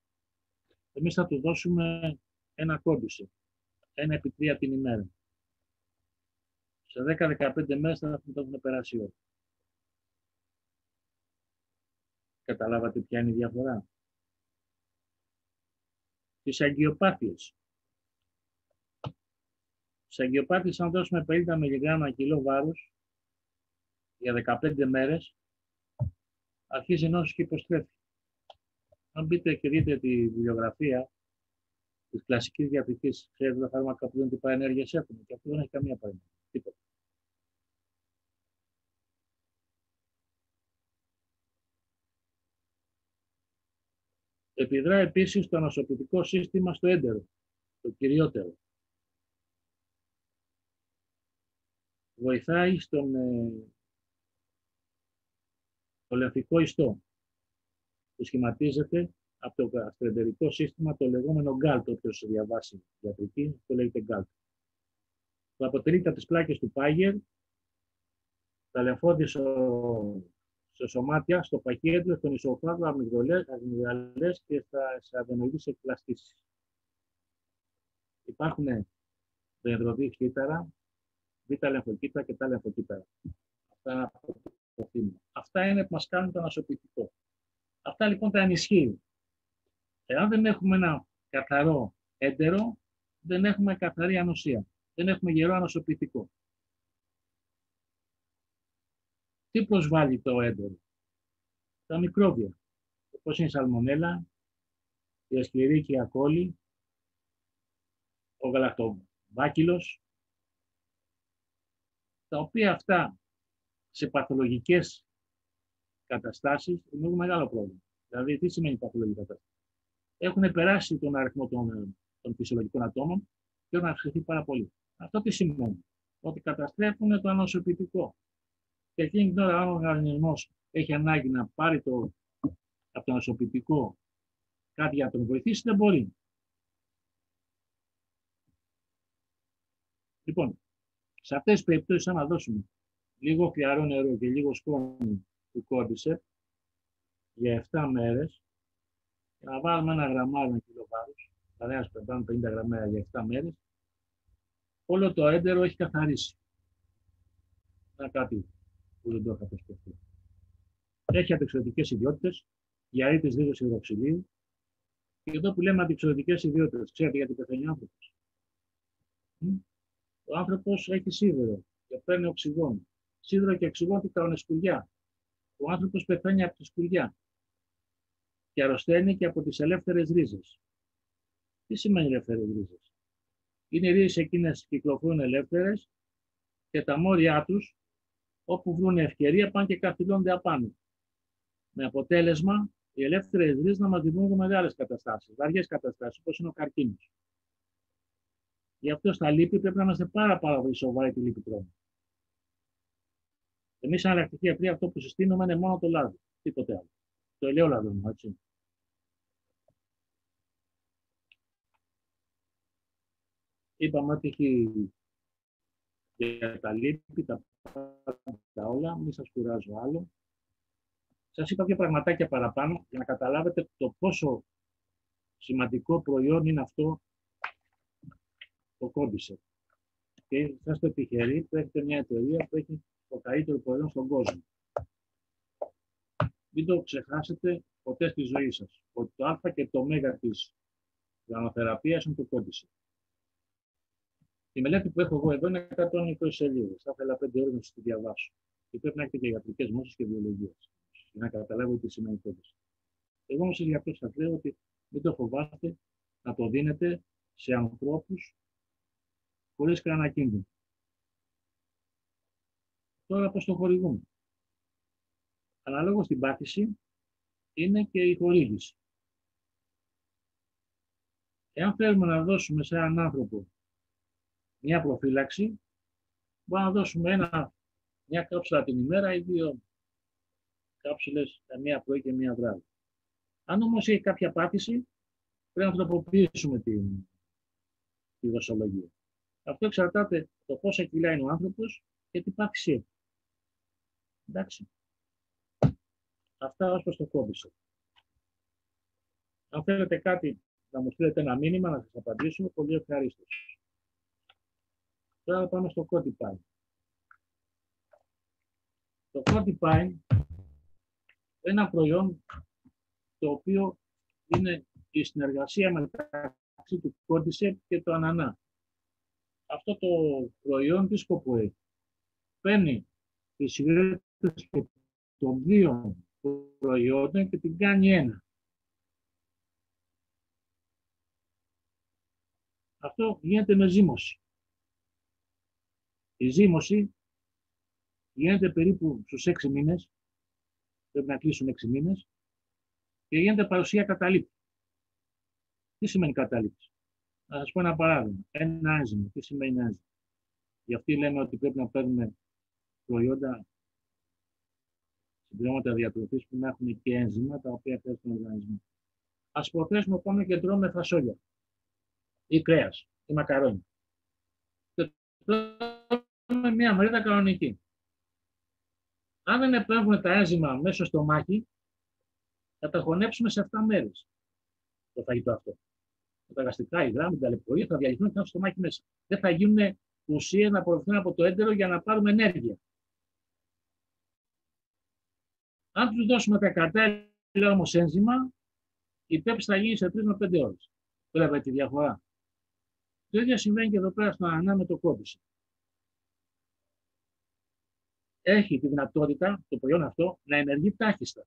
εμείς θα του δώσουμε ένα κόντισεπτ, 1/3 την ημέρα. Σε 10-15 μέρες θα έχουν περάσει όλα. Καταλάβατε ποια είναι η διαφορά? Τις αγκιοπάθειες. Στις αγκιοπάθειες, αν δώσουμε 50 μιλιγράμμα κιλό βάρους για 15 μέρες, αρχίζει νόσος και υποστρέφει. Αν μπείτε και δείτε τη βιβλιογραφία της κλασικής διατροφής, ξέρετε τα φάρμακα που δεν τυπά ενέργειες έχουν και αυτό δεν έχει καμία παρέμβαση. Τίποτα. Επιδρά επίσης το νοσοποιητικό σύστημα στο έντερο, το κυριότερο. Βοηθάει στον το λεμφικό ιστό, που σχηματίζεται από το γαστροεντερικό σύστημα, το λεγόμενο γκάλτ, όποιος διαβάσει ιατρική, το λέγεται γκάλτ. Το αποτελείται από τις πλάκες του Πάγερ, τα λεμφώδη σε σωμάτια, στο παχύέντρο, στον ισοφάγο, αμυγδαλές και σε αδενοειδείς εκπλαστήσεις. Υπάρχουν δεντροδί κύτταρα, β' λεμφοκύτταρα και τα λεμφοκύτταρα. Αυτά είναι από το θύμα. Αυτά είναι που μας κάνουν το νοσοποιητικό. Αυτά λοιπόν τα ενισχύουν. Εάν δεν έχουμε ένα καθαρό έντερο, δεν έχουμε καθαρή ανοσία. Δεν έχουμε γερό ανοσοποιητικό. Τι προσβάλλει το έντερο? Τα μικρόβια. Όπως είναι η σαλμονέλα, η εσκληρίκια κόλλη, ο γαλακτοβάκυλος, τα οποία αυτά σε παθολογικές καταστάσεις δημιουργούν μεγάλο πρόβλημα. Δηλαδή, τι σημαίνει παθολογική κατάσταση? Έχουν περάσει τον αριθμό των φυσιολογικών ατόμων και έχουν αυξηθεί πάρα πολύ. Αυτό τι σημαίνει? Ότι καταστρέφουν το ανοσοποιητικό. Και εκείνη την ώρα, αν ο οργανισμός έχει ανάγκη να πάρει από το ανοσοποιητικό κάτι για να τον βοηθήσει, δεν μπορεί. Λοιπόν, σε αυτές τις περιπτώσεις, άμα δώσουμε λίγο χλιαρό νερό και λίγο σκόνη του κόντισεπτ για 7 μέρες, και να βάλουμε 1 γραμμάρι με κιλό βάρους, δηλαδή ας πετάμε 50 γραμμάρια για 7 μέρες, όλο το έντερο έχει καθαρίσει. Είναι κάτι που δεν το είχατε σκεφτεί. Έχει αντιοξυδοτικές ιδιότητες, γιαρρεί της δίδωσης υδροξυλίου, και εδώ που λέμε αντιοξυδοτικές ιδιότητες, ξέρετε γιατί πεθαίνει ο άνθρωπος? Ο άνθρωπος έχει σίδερο και παίρνει οξυγόνο. Σίδερο και οξυγόνο τι κάνουν? Σκουριά. Ο άνθρωπος πεθαίνει από τη σκουριά και αρρωσταίνει και από τις ελεύθερες ρίζες. Τι σημαίνει ελεύθερες ρίζες? Είναι οι ρίζες εκείνες που κυκλοφορούν ελεύθερες και τα μόρια τους, όπου βρουν ευκαιρία, πάνε και καθυλώνται απάνω. Με αποτέλεσμα, οι ελεύθερες ρίζες να μας δημιουργούν μεγάλες καταστάσεις, βαριές καταστάσεις, όπως είναι ο καρκίνος. Γι' αυτό στα λίπη πρέπει να είμαστε πάρα πολύ σοβαροί τη λίπη τρόμου. Εμείς, σαν αλλακτική ιατρία, αυτό που συστήνουμε είναι μόνο το λάδι, τίποτε άλλο. Το ελαιόλαδο, έτσι. Είπαμε ότι έχει για τα λίπη, τα όλα, μην σας κουράζω άλλο. Σας είπα δύο πραγματάκια παραπάνω για να καταλάβετε το πόσο σημαντικό προϊόν είναι αυτό το κόντισεπτ. Και είσαστε τυχεροί που έχετε μια εταιρεία που έχει το καλύτερο προϊόν στον κόσμο. Μην το ξεχάσετε ποτέ στη ζωή σας, ότι το α και το ω της γραμμοθεραπείας είναι το κόντισεπτ. Η μελέτη που έχω εγώ εδώ είναι 120 σελίδες. Θα ήθελα 5 ώρες να σας τη διαβάσω. Και πρέπει να έχετε και ιατρικές γνώσεις και βιολογίες, για να καταλάβω τι σημαίνει κόντισεπτ. Εγώ όμως για αυτό σας λέω ότι μην το φοβάστε να το δίνετε σε ανθρώπους χωρίς κανένα κίνδυνο. Τώρα πώς το χορηγούμε? Αναλόγως στην πάθηση είναι και η χορήγηση. Εάν θέλουμε να δώσουμε σε έναν άνθρωπο μια προφύλαξη, μπορούμε να δώσουμε μια κάψουλα την ημέρα ή 2 κάψουλες, μία πρωί και μία βράδυ. Αν όμως έχει κάποια πάτηση, πρέπει να τροποποιήσουμε τη δοσολογία. Αυτό εξαρτάται από το πόσα κιλά είναι ο άνθρωπος και τι πάθηση έχει. Εντάξει. Αυτά ως προς το κόμπισο. Αν θέλετε κάτι, να μου στείλετε ένα μήνυμα, να σας απαντήσουμε, πολύ ευχαρίστως. Τώρα πάμε στο Codipine. Το Codipine είναι ένα προϊόν το οποίο είναι η συνεργασία μεταξύ του Cordyceps και του ανανά. Αυτό το προϊόν τι σκοπό έχει? Παίρνει τις ιδιότητες των δύο προϊόντων και την κάνει ένα. Αυτό γίνεται με ζύμωση. Η ζύμωση γίνεται περίπου στους 6 μήνες, πρέπει να κλείσουν 6 μήνες, και γίνεται παρουσία καταλήπτου. Τι σημαίνει καταλήπτου? Να σας πω ένα παράδειγμα. Ένα ένζυμο. Τι σημαίνει ένζυμο? Γι' αυτό λέμε ότι πρέπει να παίρνουμε προϊόντα, συμπληρώματα διατροφής που να έχουν και ένζημα τα οποία χρειάζεται στον οργανισμό. Ας προθέσουμε πάμε και τρώμε φασόλια ή κρέας ή μακαρόνια. Και τρώμε μια μερίδα κανονική. Αν δεν επέμβουν τα ένζημα μέσα στο στομάχι, θα τα χωνέψουμε σε 7 μέρες το φαγητό αυτό. Τα γαστρικά υγρά με την ταλαιπωρία θα διαλυθούν στο στομάχι μέσα. Δεν θα γίνουν ουσίες να απορροφηθούν από το έντερο για να πάρουμε ενέργεια. Αν τους δώσουμε τα κατάλληλα όμως ένζημα, η πέψη θα γίνει σε 3 με 5 ώρες. Βλέπετε τη διαφορά. Το ίδιο συμβαίνει και εδώ πέρα στον ανανά με το Cordyceps. Έχει τη δυνατότητα το προϊόν αυτό να ενεργεί τάχιστα.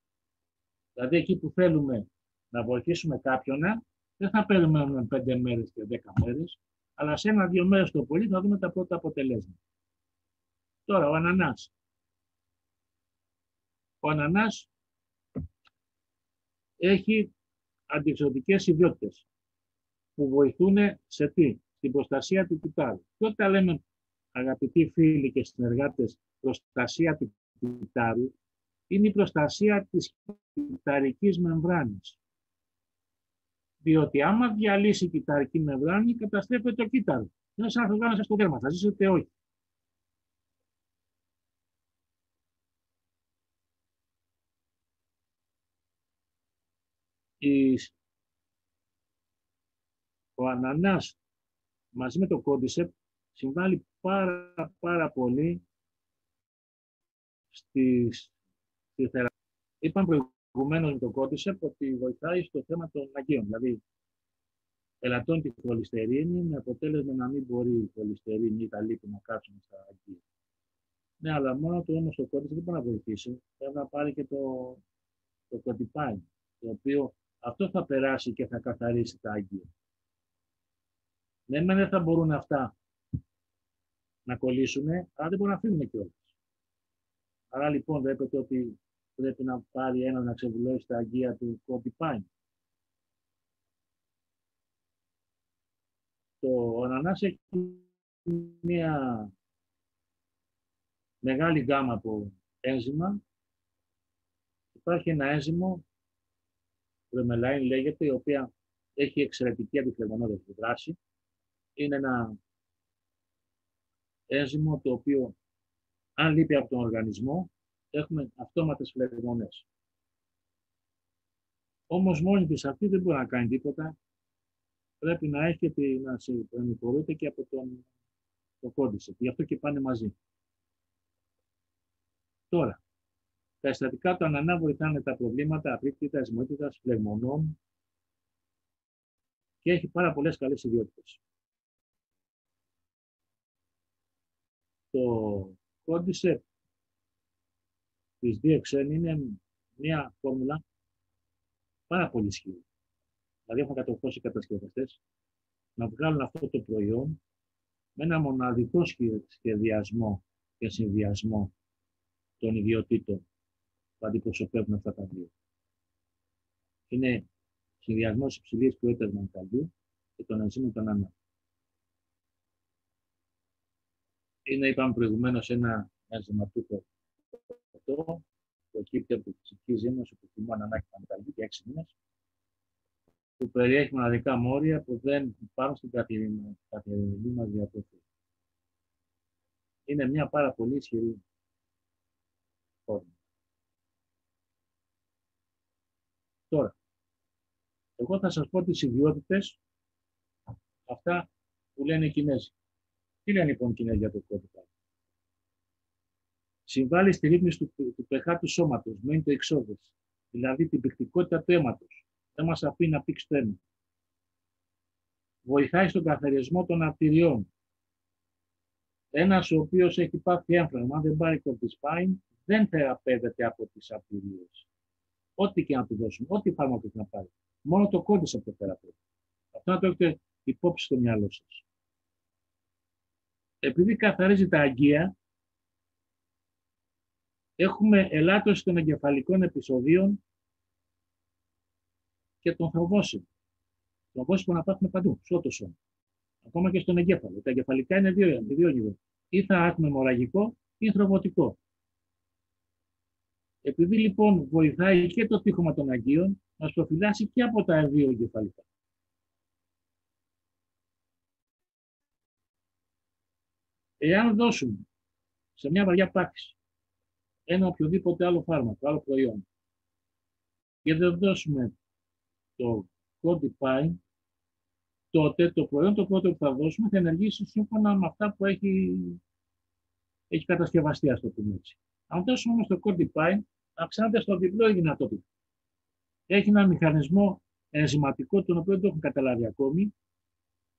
Δηλαδή εκεί που θέλουμε να βοηθήσουμε κάποιον, δεν θα περιμένουμε 5 μέρες και 10 μέρες, αλλά σε 1-2 μέρες το πολύ θα δούμε τα πρώτα αποτελέσματα. Τώρα, ο ανανάς. Ο ανανάς έχει αντιεξωτικές ιδιότητες που βοηθούν σε τι? Στην προστασία του κυτάρου. Και όταν λέμε, αγαπητοί φίλοι και συνεργάτες, προστασία του κυτάρου, είναι η προστασία της κυταρικής μεμβράνης. Διότι άμα διαλύσει η κυταρική μεμβράνη, καταστρέφεται το κύτταρο. Είναι σαν να φευγάνεσαι στο δέρμα, θα ζήσετε όχι. Ο ανανάς μαζί με το Cordyceps συμβάλλει πάρα πολύ στη θεραπεία. Είπαμε προηγουμένως με το Cordyceps ότι βοηθάει στο θέμα των αγγείων. Δηλαδή, ελαττώνει τη χολυστερίνη με αποτέλεσμα να μην μπορεί η χολυστερίνη ή τα λίπη να κάτσουν στα αγγεία. Ναι, αλλά μόνο το όμως το Cordyceps δεν μπορεί να βοηθήσει. Πρέπει να πάρει και το Codipine, το οποίο αυτό θα περάσει και θα καθαρίσει τα αγγεία. Ναι, δεν θα μπορούν αυτά να κολλήσουν, αλλά δεν μπορούν να φύγουν κιόλας. Άρα λοιπόν βλέπετε ότι πρέπει να πάρει ένα να ξεβουλώσει τα αγγεία του Codipine. Το ανανάς έχει μια μεγάλη γκάμα από ένζημα. Υπάρχει ένα ένζυμο, βρεμελάιν λέγεται, η οποία έχει εξαιρετική αντιφλεγμονώδη δράση. Είναι ένα ένζυμο το οποίο, αν λείπει από τον οργανισμό, έχουμε αυτόματες φλεγμονές. Όμως μόνη της αυτή δεν μπορεί να κάνει τίποτα. Πρέπει να έχετε να συμπληρωθείτε και από το Cordyceps. Γι' αυτό και πάνε μαζί. Τώρα, τα συστατικά του ανανά βοηθάνε τα προβλήματα αρθρίτιδας, αισμότητας, φλεγμονών και έχει πάρα πολλές καλές ιδιότητες. Το Cordyceps της DXN είναι μια φόρμουλα πάρα πολύ ισχυρή. Δηλαδή έχουν κατορθώσει οι κατασκευαστές να βγάλουν αυτό το προϊόν με ένα μοναδικό σχεδιασμό και συνδυασμό των ιδιωτήτων που αντιπροσωπεύουν αυτά τα δύο. Είναι συνδυασμός υψηλής ποιότητας μανιταλιού και των ενζύμων των ανά. Είναι, είπαμε προηγουμένως, ένα ενζηματούχο το προκύπτει από τη φυσική ζύμωση που θυμώ να έχει μεταλλική για 6 μήνες, που περιέχει μοναδικά μόρια που δεν υπάρχουν στην καθημερινή μας διατροφή. Είναι μια πάρα πολύ ισχυρή φόρμα. Τώρα, εγώ θα σας πω τις ιδιότητες αυτά που λένε οι Κινέζοι. Τι λένε λοιπόν οι Κινέζοι για το κώδικα? Συμβάλλει στη ρύθμιση του pH του σώματος, μένει το εξόδες, δηλαδή την πυκτικότητα του αίματος. Δεν μας αφήνει να πήξει το αίμα. Βοηθάει στον καθαρισμό των αρτηριών. Ένας ο οποίος έχει πάθει έμφραγμα, αν δεν πάρει κορτισπάιν, δεν θεραπεύεται από τις αρτηρίες. Ό,τι και να του δώσουμε, ό,τι φάρμακο και να πάρει. Μόνο το κόρτισο το θεραπεύεται. Αυτό να το έχετε υπόψη στο μυαλό σας. Επειδή καθαρίζει τα αγκία, έχουμε ελάττωση των εγκεφαλικών επεισοδίων και των θρομβώσεων. Θρομβώσεις που να υπάρχουν παντού, σε όλο το σώμα. Ακόμα και στον εγκέφαλο. Τα εγκεφαλικά είναι δύο είδη. Ή θα έχουμε αιμορραγικό ή θρομβωτικό. Επειδή λοιπόν βοηθάει και το τείχομα των αγκίων, μας προφυλάσσει και από τα δύο εγκεφαλικά. Εάν δώσουμε σε μια βαριά πάτηση ένα οποιοδήποτε άλλο φάρμακο, άλλο προϊόν, και δεν δώσουμε το Codipine, τότε το προϊόν το πρώτο που θα δώσουμε θα ενεργήσει σύμφωνα με αυτά που έχει κατασκευαστεί, ας το πούμε έτσι. Αν δώσουμε όμως το Codipine, αυξάνεται στο διπλό η δυνατότητα. Έχει ένα μηχανισμό ενζηματικό, τον οποίο δεν το έχουν καταλάβει ακόμη,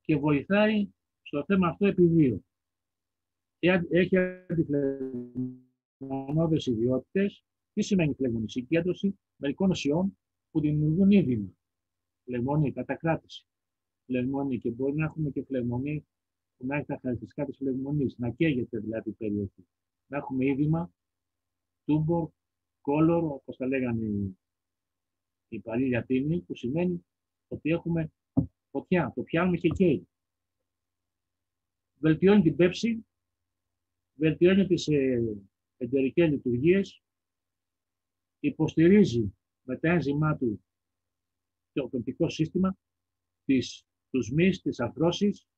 και βοηθάει στο θέμα αυτό επί δύο. Έχει αντιφλεγμονώδες ιδιότητες. Τι σημαίνει φλεγμονή? Συγκέντρωση μερικών ουσιών που δημιουργούν είδημα. Φλεγμονή, κατακράτηση. Φλεγμονή, και μπορεί να έχουμε και φλεγμονή που να έχει τα χαρακτηριστικά της φλεγμονής, να καίγεται δηλαδή η περιοχή. Να έχουμε είδημα, τούμπορ, κόλορ, όπως τα λέγανε οι παλιοί Λατίνοι, που σημαίνει ότι έχουμε φωτιά, το πιάνουμε και καίει. Βελτιώνει την πέψη, βελτιώνει τις εντερικές λειτουργίες, υποστηρίζει με τα ένζυμά του το πεπτικό σύστημα, τους μυς, τις αρθρώσεις.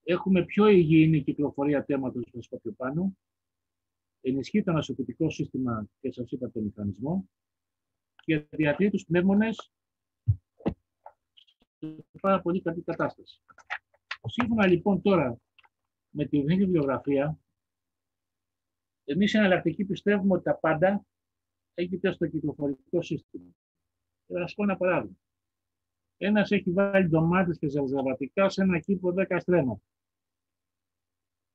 Έχουμε πιο υγιεινή κυκλοφορία του αίματος στο πιο πάνω. Ενισχύει το ανασωπητικό σύστημα και σας είπα το μηχανισμό και διατηρεί τους πνεύμονες σε πάρα πολύ καλή κατάσταση. Σύμφωνα λοιπόν τώρα με τη διεθνή βιβλιογραφία, εμείς οι εναλλακτικοί πιστεύουμε ότι τα πάντα έχετε στο κυκλοφορικό σύστημα. Θα σας πω ένα παράδειγμα. Ένας έχει βάλει ντομάτες και ζαρζαβατικά σε ένα κήπο 10 στρέμματα.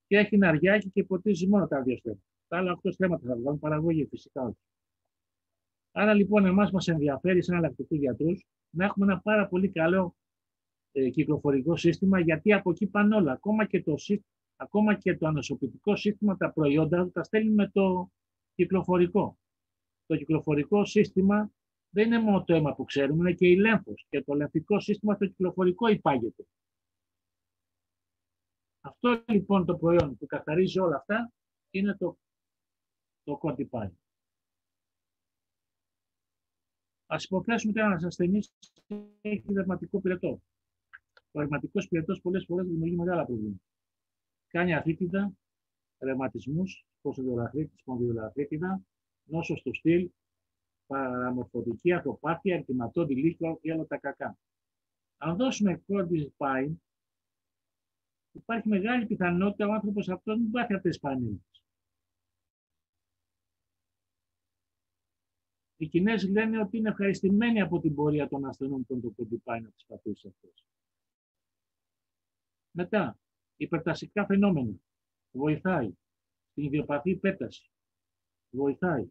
Και έχει ένα αριάκι και ποτίζει μόνο τα 2 στρέμματα. Τα άλλα 8 στρέμματα θα βγάλουν παραγωγή, φυσικά όχι. Άρα λοιπόν, εμάς μας ενδιαφέρει σε εναλλακτικούς γιατρούς να έχουμε ένα πάρα πολύ καλό κυκλοφορικό σύστημα, γιατί από εκεί πάνε όλα. Ακόμα και το ανοσοποιητικό σύστημα, τα προϊόντα τα στέλνει με το κυκλοφορικό. Το κυκλοφορικό σύστημα δεν είναι μόνο το αίμα που ξέρουμε, είναι και η λέμφος. Και το λεμφικό σύστημα το κυκλοφορικό υπάγεται. Αυτό λοιπόν το προϊόν που καθαρίζει όλα αυτά είναι το Codipine. Ας υποθέσουμε ότι ένας ασθενής έχει ρευματικό πυρετό. Ο ρευματικός πυρετός πολλές φορές δημιουργεί μεγάλα προβλήματα. Κάνει αθλίτιδα, ρευματισμούς, σπονδυλοαρθρίτιδα, νόσος του στυλ, παραμορφωτική ατροπάθεια, ερτηματώδη λύκο και όλα τα κακά. Αν δώσουμε Codipine, υπάρχει μεγάλη πιθανότητα ο άνθρωπος αυτός μην πάθει αυτές τις παρενέργειες. Οι Κινέζοι λένε ότι είναι ευχαριστημένοι από την πορεία των ασθενών που το Codipine από τις παθήσεις αυτές. Μετά, υπερτασικά φαινόμενα. Βοηθάει. Στην ιδιοπαθή υπέρταση. Βοηθάει.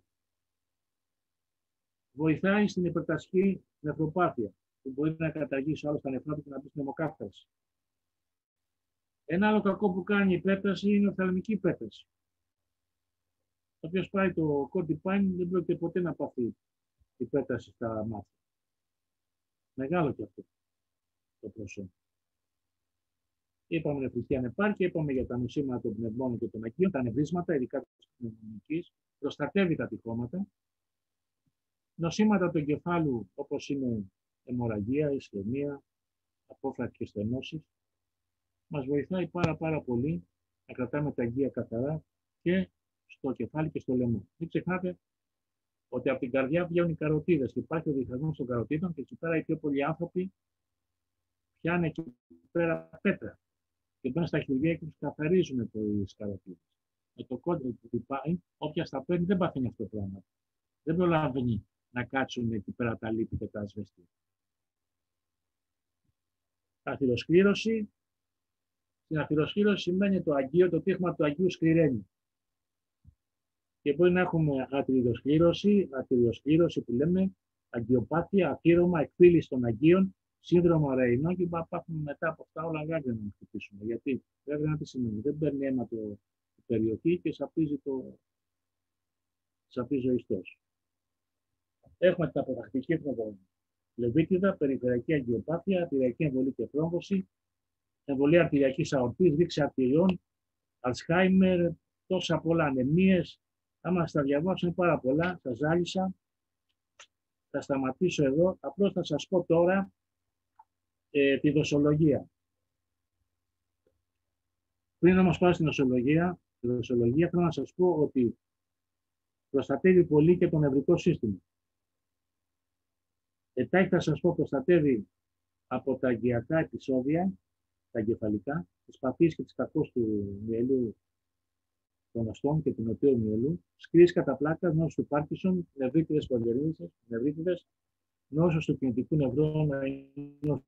Βοηθάει στην υπερτασική νευροπάθεια, που μπορεί να καταργήσει άλλο τα νεφρά του και να μπει στην αιμοκάθαρση. Ένα άλλο κακό που κάνει η υπέρταση είναι η οφθαλμική υπέρταση. Όποιος πάει το Codipine δεν πρόκειται ποτέ να πάθει υπέρταση στα μάτια. Μεγάλο και αυτό το προσώπημα. Είπαμε νεφρική ανεπάρκεια, είπαμε για τα νοσήματα των πνευμών και των ακίων, τα νευρίσματα, ειδικά της πνευμονικής, προστατεύει τα τυχώματα. Νοσήματα του εγκεφάλου, όπως είναι αιμορραγία, ισχυμία, απόφρακτες στενώσεις, μας βοηθάει πάρα πολύ να κρατάμε τα αγκία καθαρά και στο κεφάλι και στο λαιμό. Μην ξεχνάτε ότι από την καρδιά βγαίνουν οι καροτίδες και υπάρχει ο διχασμός των καροτίδων και εκεί πέρα οι πιο πολλοί άνθρωποι πιάνουν εκεί πέρα πέτρα και μπαίνουν στα χειρουργεία και τους καθαρίζουν τις καροτίδες. Με το κόντρο που πάει, όποια στα παίρνει δεν παθαίνει αυτό το πράγμα. Δεν προλαβαίνει να κάτσουν εκεί πέρα τα λίπη και τα ασβεστή. Αθυροσκλήρωση. Στην αθυροσκλήρωση σημαίνει το αγκείο, το τείχμα του αγκείου σκληραίνει. Και μπορεί να έχουμε ατυριοσκλήρωση που λέμε, αγκιοπάθεια, αφύρωμα, εκφύλιση των αγκίων, σύνδρομο Ρεϊνό και πάμε μετά από αυτά όλα γάγραινα να χτυπήσουμε. Γιατί γάγραινα τι σημαίνει, δεν παίρνει αίμα το περιοχή και σαπίζει ο ιστός. Έχουμε την αποδαχτική λεβίτιδα, περιφερειακή αγκιοπάθεια, αρτηριακή εμβολή και θρόμβωση, εμβολή αρτηριακής αορτής, ρήξη αρτηριών, Αλσχάιμερ, τόσα πολλά ανεμίες. Άμα στα διαβάσω είναι πάρα πολλά, τα ζάλισα. Θα σταματήσω εδώ. Απλώς θα σας πω τώρα τη δοσολογία. Πριν όμως πάω στην δοσολογία, θέλω να σας πω ότι προστατεύει πολύ και το νευρικό σύστημα. Ετάχει θα σας πω προστατεύει από τα αγκιακά επεισόδια, τα εγκεφαλικά, τις παθήσεις και τις κακώς του μυελού των οστών και του νοτιού μυελού, σκρίσει κατά πλάκα, νόσος του Πάρκινσον, νευρίτιδες πολυερίδες, νόσος του κινητικού νευρώνα, νόσος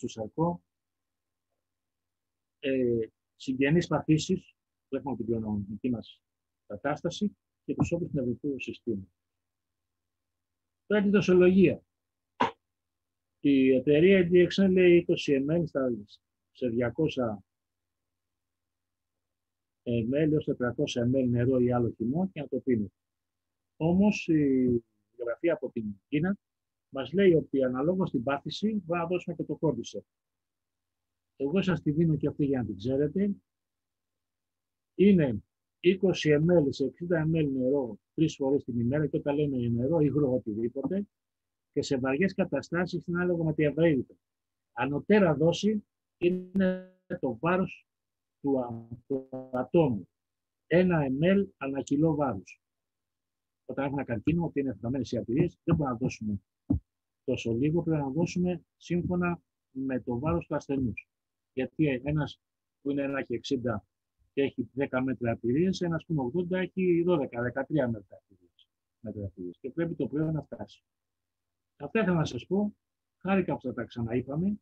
του σαρκό, συγγενείς παθήσεις που έχουμε την κληρονομική μας κατάσταση και τους όπλους του νευρικού συστήματος. Τώρα τη δοσολογία. Η εταιρεία DXN λέει 20 ml σε 200 ml έως 400 ml νερό ή άλλο χυμό και να το πίνετε. Όμως η γραφή από την Κίνα μας λέει ότι αναλόγως στην πάθηση μπορεί να δώσουμε και το κόρτισο. Εγώ σας τη δίνω και αυτή για να την ξέρετε. Είναι 20 ml σε 60 ml νερό 3 φορές την ημέρα και όταν λέμε νερό, υγρό, οτιδήποτε και σε βαριές καταστάσεις είναι ανάλογα με τη ευρύτητα. Ανωτέρα δόση είναι το βάρος του ατόμου. 1 ml ανά κιλό βάρους. Όταν έχουμε ένα καρκίνο, ότι είναι φθαμμένες οι αρτηρίες, δεν μπορούμε να δώσουμε τόσο λίγο, πρέπει να δώσουμε σύμφωνα με το βάρος του ασθενούς. Γιατί ένας που είναι 1,60 και έχει 10 μέτρα αρτηρίες, ένας που είναι 80 έχει 12-13 μέτρα αρτηρίες. Και πρέπει το προϊόν να φτάσει. Αυτά ήθελα να σας πω. Χάρηκα που θα τα ξαναείπαμε.